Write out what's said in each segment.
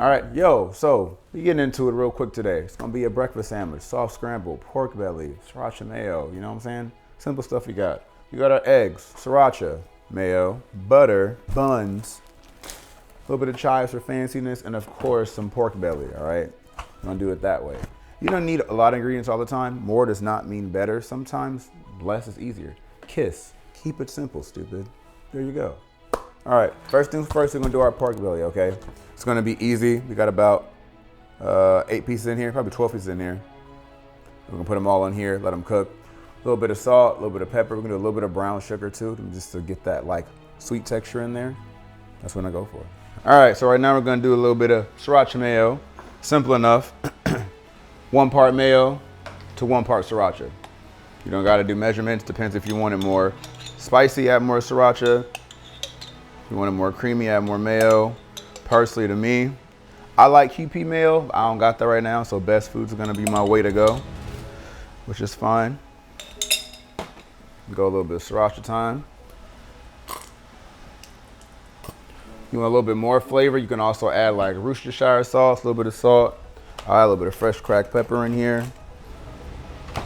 All right, yo, so we getting into it real quick today. It's gonna be a breakfast sandwich, soft scramble, pork belly, sriracha mayo, you know what I'm saying? Simple stuff we got. We got our eggs, sriracha, mayo, butter, buns, a little bit of chives for fanciness, and of course some pork belly, all right? I'm gonna do it that way. You don't need a lot of ingredients all the time. More does not mean better. Sometimes less is easier. Kiss, keep it simple, stupid. There you go. All right, first things first, we're gonna do our pork belly, okay? It's gonna be easy. We got about 8 pieces in here, probably 12 pieces in here. We're gonna put them all in here, let them cook. A little bit of salt, a little bit of pepper. We're gonna do a little bit of brown sugar too, just to get that like sweet texture in there. That's what I go for. All right, so right now we're gonna do a little bit of sriracha mayo. Simple enough. 1 part mayo to 1 part sriracha. You don't gotta do measurements, depends if you want it more spicy, add more sriracha. If you want it more creamy, add more mayo. Personally, to me, I like QP mayo. I don't got that right now, so Best Foods are gonna be my way to go, which is fine. Go a little bit of sriracha time. You want a little bit more flavor, you can also add like Worcestershire sauce, a little bit of salt. I'll add a little bit of fresh cracked pepper in here. A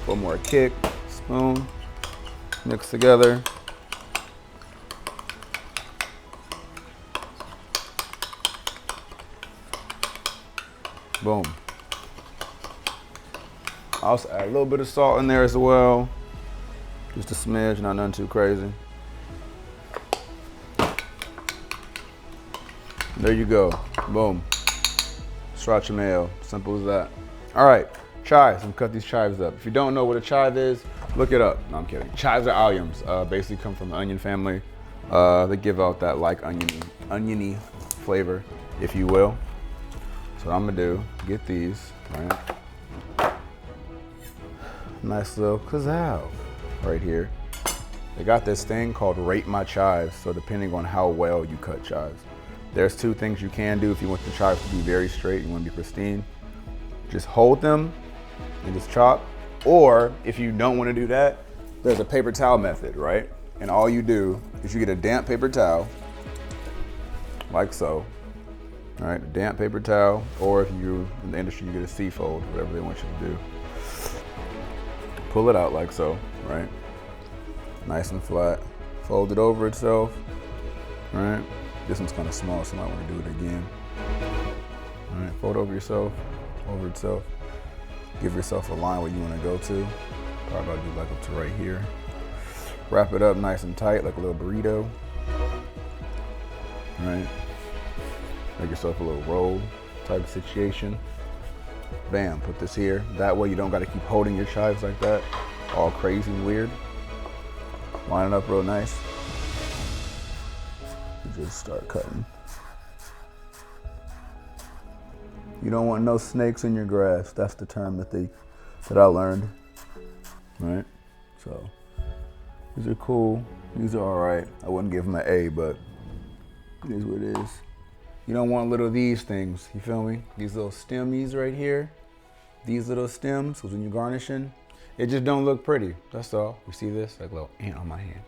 little more kick, spoon, mix together. Boom. I also add a little bit of salt in there as well. Just a smidge, not nothing too crazy. There you go, boom. Sriracha mayo, simple as that. All right, chives, I'm gonna cut these chives up. If you don't know what a chive is, look it up. No, I'm kidding. Chives are alliums, basically come from the onion family. They give out that like oniony flavor, if you will. So what I'm gonna do, get these, right? Nice little kazao right here. They got this thing called rate my chives, so depending on how well you cut chives. There's 2 things you can do if you want the chives to be very straight, you want to be pristine. Just hold them and just chop. Or if you don't want to do that, there's a paper towel method, right? And all you do is you get a damp paper towel, like so. All right, a damp paper towel, or if you in the industry, you get a C-fold, whatever they want you to do. Pull it out like so, right? Nice and flat. Fold it over itself, right? This one's kind of small, so I might want to do it again. All right, fold over yourself, over itself. Give yourself a line where you want to go to. Probably about to do like up to right here. Wrap it up nice and tight, like a little burrito. All right. Make yourself a little roll type of situation. Bam, put this here. That way you don't gotta keep holding your chives like that, all crazy and weird. Line it up real nice. You just start cutting. You don't want no snakes in your grass. That's the term that I learned. Right? So, these are cool. These are all right. I wouldn't give them an A, but it is what it is. You don't want little these things, you feel me? These little stemmies right here. These little stems, because when you're garnishing, it just don't look pretty, that's all. You see this? Like a little ant on my hand.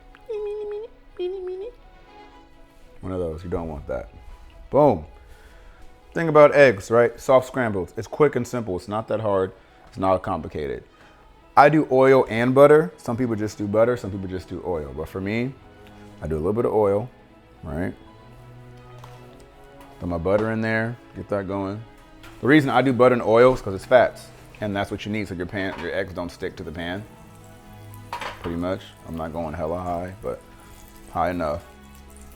One of those, you don't want that. Boom. Thing about eggs, right? Soft scrambled. It's quick and simple, it's not that hard, it's not complicated. I do oil and butter. Some people just do butter, some people just do oil. But for me, I do a little bit of oil, right? Put my butter in there, get that going. The reason I do butter and oil is because it's fats, and that's what you need so your eggs don't stick to the pan, pretty much. I'm not going hella high, but high enough,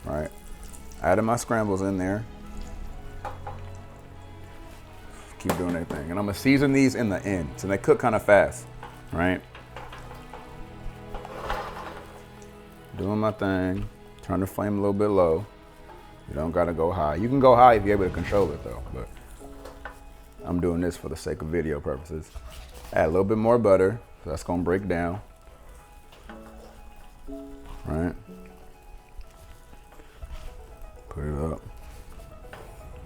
right? Adding my scrambles in there. Keep doing their thing. And I'm gonna season these in the end, so they cook kind of fast, right? Doing my thing, turn the flame a little bit low. You don't gotta go high. You can go high if you're able to control it though, but I'm doing this for the sake of video purposes. Add a little bit more butter, so that's gonna break down, right? Put it up.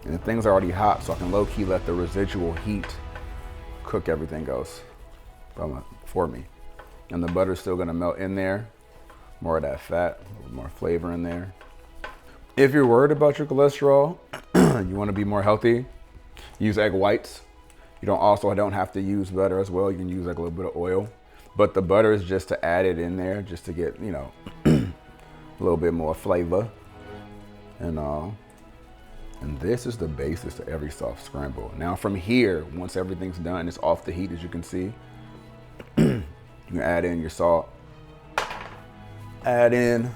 And the things are already hot, so I can low-key let the residual heat cook everything else for me. And the butter's still gonna melt in there. More of that fat, a little more flavor in there. If you're worried about your cholesterol, you want to be more healthy, use egg whites. You don't have to use butter as well. You can use like a little bit of oil, but the butter is just to add it in there, just to get, you know, a little bit more flavor and all. And this is the basis to every soft scramble. Now from here, once everything's done, it's off the heat, as you can see. You can add in your salt. Add in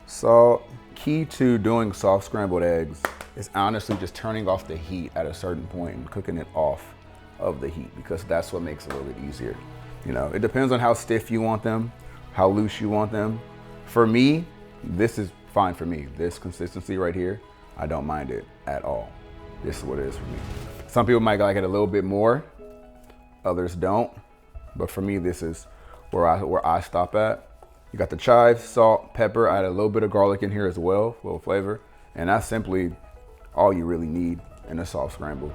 salt. Key to doing soft scrambled eggs is honestly just turning off the heat at a certain point and cooking it off of the heat, because that's what makes it a little bit easier. You know, it depends on how stiff you want them, how loose you want them. For me, this is fine for me. This consistency right here, I don't mind it at all. This is what it is for me. Some people might like it a little bit more, others don't. But for me, this is where I stop at. You got the chives, salt, pepper. I add a little bit of garlic in here as well, a little flavor. And that's simply all you really need in a soft scramble.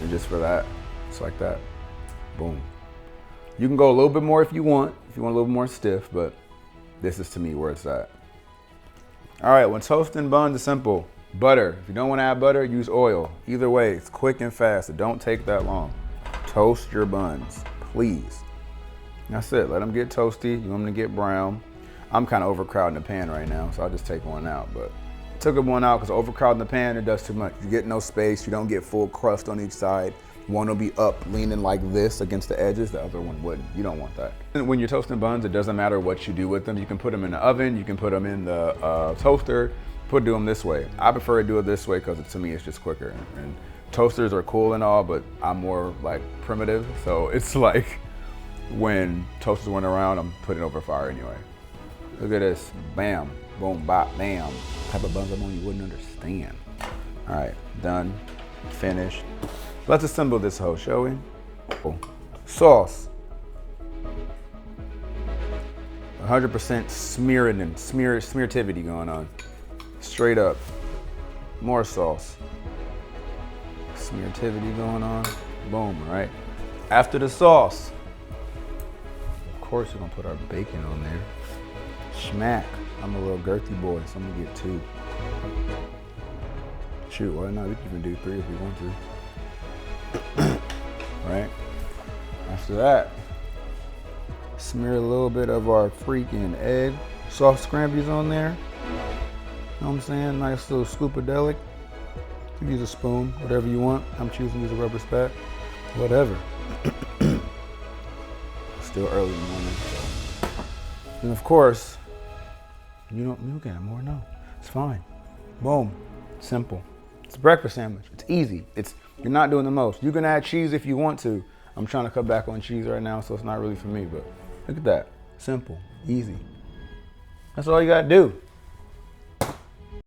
And just for that, it's like that. Boom. You can go a little bit more if you want a little more stiff, but this is to me where it's at. All right, when toasting buns is simple. Butter. If you don't want to add butter, use oil. Either way, it's quick and fast. It don't take that long. Toast your buns, please. That's it. Let them get toasty. You want them to get brown. I'm kind of overcrowding the pan right now, so I'll just take one out. But I took one out because overcrowding the pan, it does too much. You get no space. You don't get full crust on each side. One will be up, leaning like this against the edges. The other one wouldn't. You don't want that. And when you're toasting buns, it doesn't matter what you do with them. You can put them in the oven. You can put them in the toaster. Do them this way. I prefer to do it this way because to me it's just quicker. And toasters are cool and all, but I'm more like primitive. So it's like when toasters went around, I'm putting it over fire anyway. Look at this. Bam, boom, bop, bam. What type of buns I'm on, you wouldn't understand. All right, done, finished. Let's assemble this hoe, shall we? Oh. Sauce. 100% smearing and smearativity going on. Straight up. More sauce. Smearativity going on. Boom, right? After the sauce, of course we're gonna put our bacon on there. Schmack. I'm a little girthy boy, so I'm gonna get 2. Shoot, why not? We can even do 3 if we want to. Right? After that, smear a little bit of our freaking egg. Soft scramblies on there. You know what I'm saying? Nice little scoopadelic. You can use a spoon, whatever you want. I'm choosing to use a rubber spat. Whatever. Still early in the morning. So. And of course, you don't get more, no. It's fine. Boom. Simple. It's a breakfast sandwich. It's easy. You're not doing the most. You can add cheese if you want to. I'm trying to cut back on cheese right now, so it's not really for me, but look at that. Simple, easy. That's all you gotta do.